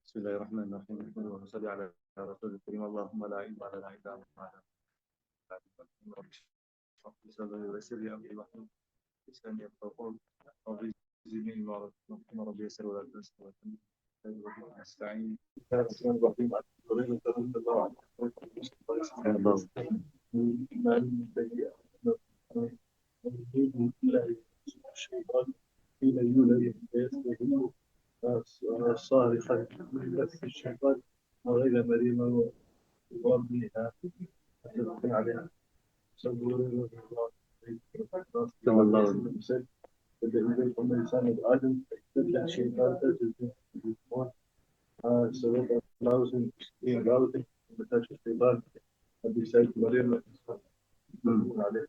بسم الله الرحمن الرحيم نحمده ونصلي على رسول الكريم اللهم لا علم لنا الا ما علمتنا رب اشرح لي صدري ويسر لي امري واحلل لساني يفقهوا قولي رب زدني علما ورحمة ربي يسر ولا تنسى نستعين الرحمن الرحيم حين يولد فيستهين صارخا من بث الشيطان وغير مريما وضربها أتدخل عليها صبور صلى الله عليه وسلم بدأ إليكم إنسان آدم فاستدل الشيطان تجد الموت سبب الراوزن راوزن مساج الشيطان بسيد مريم عليه.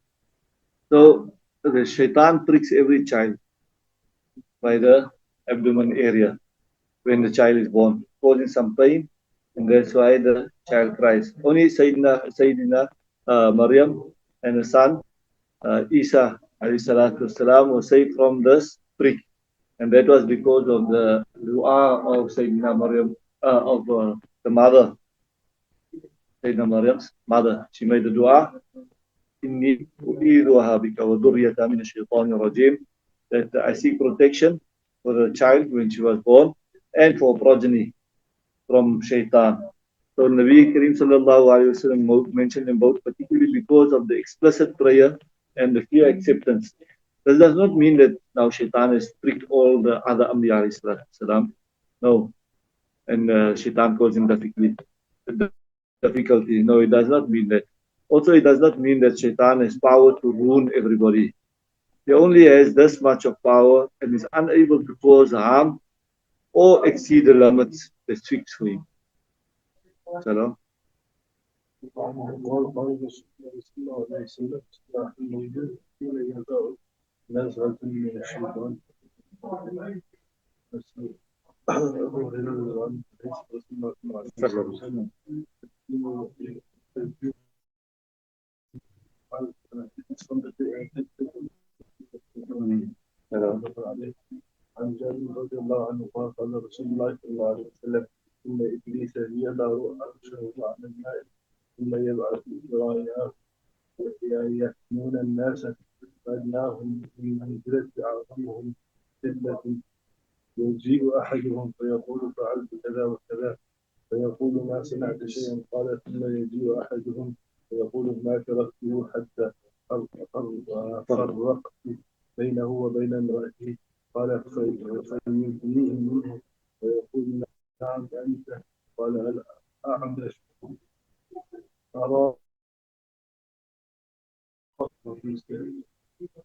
So the shaitan pricks every child by the abdomen area when the child is born, causing some pain, and that's why the child cries. Only Sayyidina Maryam and the son Isa والسلام, was saved from this prick, and that was because of the dua of Sayyidina Maryam, of the mother, Sayyidina Maryam's mother. She made the dua, إني أعيذها بك وذريتها من الشيطان الرجيم, that I seek protection for the child when she was born and for progeny from shaitan. So Nabi Kareem sallallahu alayhi wa sallam mentioned them both, particularly because of the explicit prayer and the clear acceptance. This does not mean that now shaitan has tricked all the other Anbiya alayhi salam. No. And shaitan caused him difficulty. No, it does not mean that. Also, it does not mean that shaitan has power to ruin everybody. He only has this much of power and is unable to cause harm or exceed the limits that's fixed for him. Salam. عن جابر رضي الله عنه قال قال رسول الله صلى الله عليه وسلم إن إبليس يضع عرشه على الماء ثم يبعث ذرائعه يحمون الناس فأدناهم من منزلة أعظمهم شدة يجيء أحدهم فيقول فعلت كذا وكذا فيقول ما صنعت شيئا قال ثم يجيء أحدهم فيقول ما تركته حتى فرقت بينه وبين امرأته قال فيبنيه منه ويقول نعم أنت قال هل أعمش أرى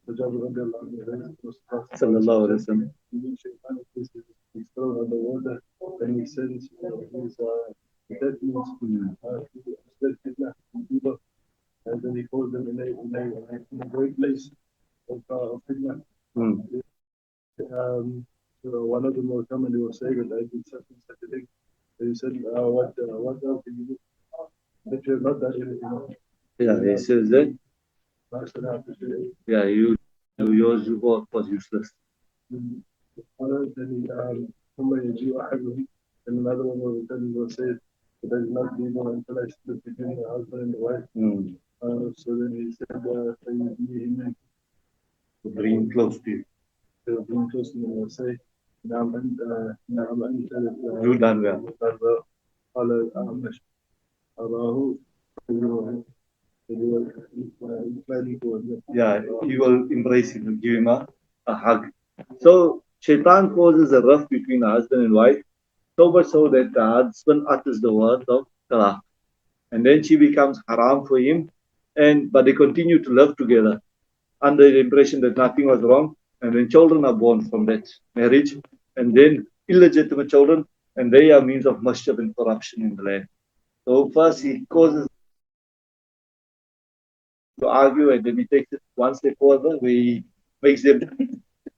فجابر رضي الله عنه صلى الله عليه وسلم he's thrown on the water and he says his that means and then he calls them in a great place of fitna. So one of them will come and they will say that I did such and such a thing. So he said, what else did you do? That you have not done anything. Yeah, he says that. Yeah, yours work was useless. Then another one will say, there is not evil until I split between the husband and the wife. So then he said, to bring close to you. To bring close to you and say, نعم أنت you done well. قال أعمش أراه yeah, he will embrace him and give him a hug. So shaitan causes a rift between the husband and wife, so much so that the husband utters the word of talaq, and then she becomes haram for him, but they continue to live together under the impression that nothing was wrong, and then children are born from that marriage, and then illegitimate children, and they are means of mischief and corruption in the land. So first he causes to argue, and then he takes it one step further, where he makes them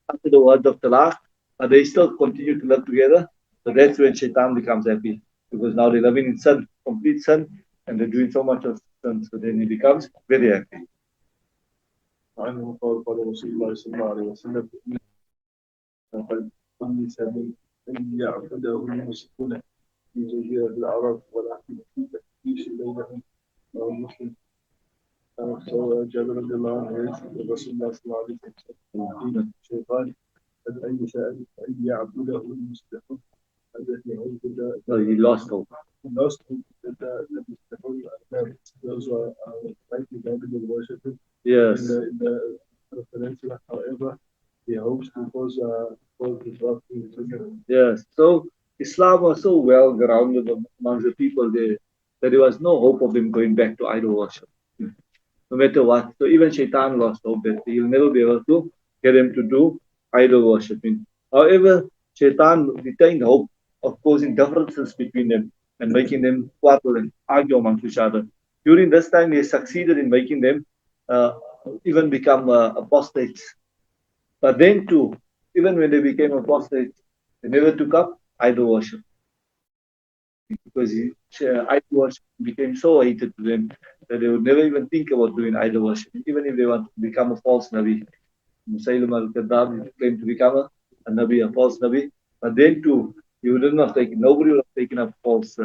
utter the word of talaq, but they still continue to live together. So that's when shaitan becomes happy, because now they're living in sin, complete sin, and they're doing so much of sin, so then he becomes very happy. عنه قال قال رسول الله صلى الله عليه وسلم فقد أنس من أن يعبده المشركون في جزيرة العرب ولكن في تفتيش بينهم المسلم. So جابر رضي الله عنه يسأل رسول الله صلى الله عليه وسلم قيل الشيطان هل أي سائل أن يعبده المسلمون الذي عبد. No, he lost hope. He lost hope that the Muslimun, those who are rightly guided will worship him. Yes. In the peninsula, however, he hopes to cause disruption to him. Yes. So Islam was so well grounded amongst the people there that there was no hope of them going back to idol worship, no matter what. So even Shaitan lost hope that he'll never be able to get them to do idol worshipping. However, Shaitan retained hope of causing differences between them and making them quarrel and argue amongst each other. During this time, he succeeded in making them uh, even become apostates. But then too, even when they became apostates, they never took up idol worship because idol worship became so hated to them that they would never even think about doing idol worship, even if they want to become a false Nabi. Musaylim al-Kadhab claimed to become a Nabi, a false Nabi. But then too, he wouldn't have taken, nobody would have taken up false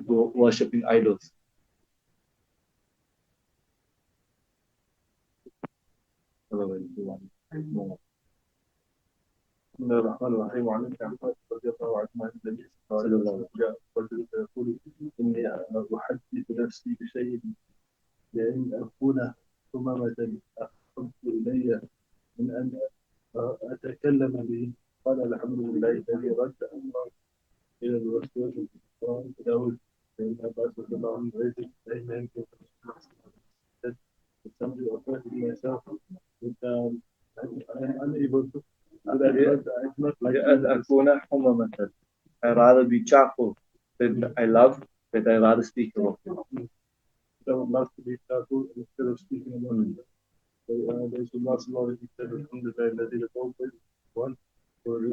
worshipping idols. بسم الله الرحمن الرحيم. وعن ابن عباس رضي الله عنهما عن النبي صلى الله عليه وسلم جاء رجل فيقول اني احدث نفسي بشيء لان اكون ثمامة احب الي من ان اتكلم به. قال الحمد لله الذي رد امره الى الرسول داود. فان عباس رضي الله عنه يجب فان يمكن somebody offered to myself with I'm unable to. I rather be charcoal that I love, that I rather speak about. I would love to be charcoal instead of speaking about it. So there's lots of knowledge that the open one for to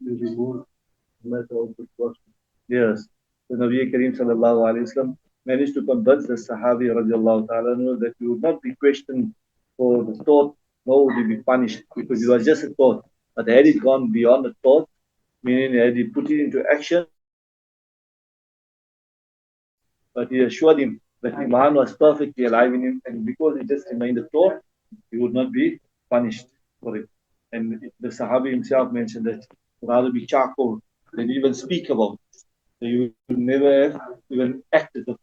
remove the matter of the question. Yes. The Nabi Kareem sallallahu alayhi wa sallam managed to convince the Sahabi radiallahu ta'ala that you would not be questioned for the thought, nor would you be punished because it was just a thought. But had it gone beyond the thought, meaning had he put it into action, but he assured him that Iman was perfectly alive in him, and because it just remained a thought, he would not be punished for it. And the Sahabi himself mentioned that rather be charcoal than even speak about it. So you would never have even acted upon